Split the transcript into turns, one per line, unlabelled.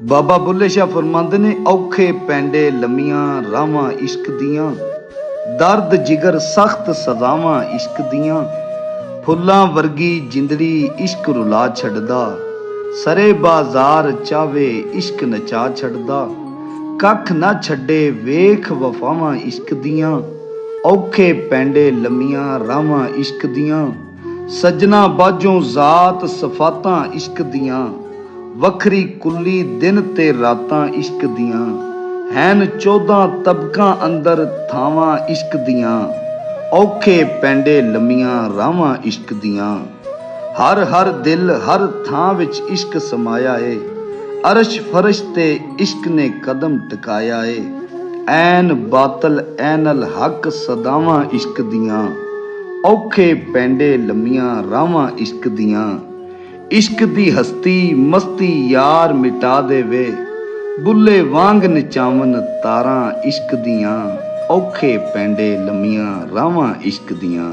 बाबा बुल्ले शाह फरमांदे ने औखे पैंडे लम्मियां रावां इश्क दियां, दर्द जिगर सख्त सजावां इश्क दियां, फुल्लां वर्गी जिंदड़ी इश्क रुला छड़दा, सरे बाजार चावे इश्क नचा छड़दा, कख ना छड्डे वेख वफावां इश्क दियां, औखे पैंडे लम्मियां रावां इश्क दियां, सजना बाजों जात सफातां इश्क दियां, वखरी कुली दिन ते रातां इश्क दियां, हैन 14 तबकां अंदर थावां इश्क दियां, औखे पैंडे लम्मियां रावां इश्क दियां, हर हर दिल हर थां विच इश्क समाया है, अरश फरश ते इश्क ने कदम टिकाया है, ऐन बातल ऐनल हक सदावां इश्क दियां, औखे पैंडे लम्मियां रावां इश्क दियां, इश्क दी हस्ती मस्ती यार मिटा देवे, बुल्ले वांग नचावन तारां इश्क दियां, औखे पैंडे लम्मियां रावां इश्क दियां।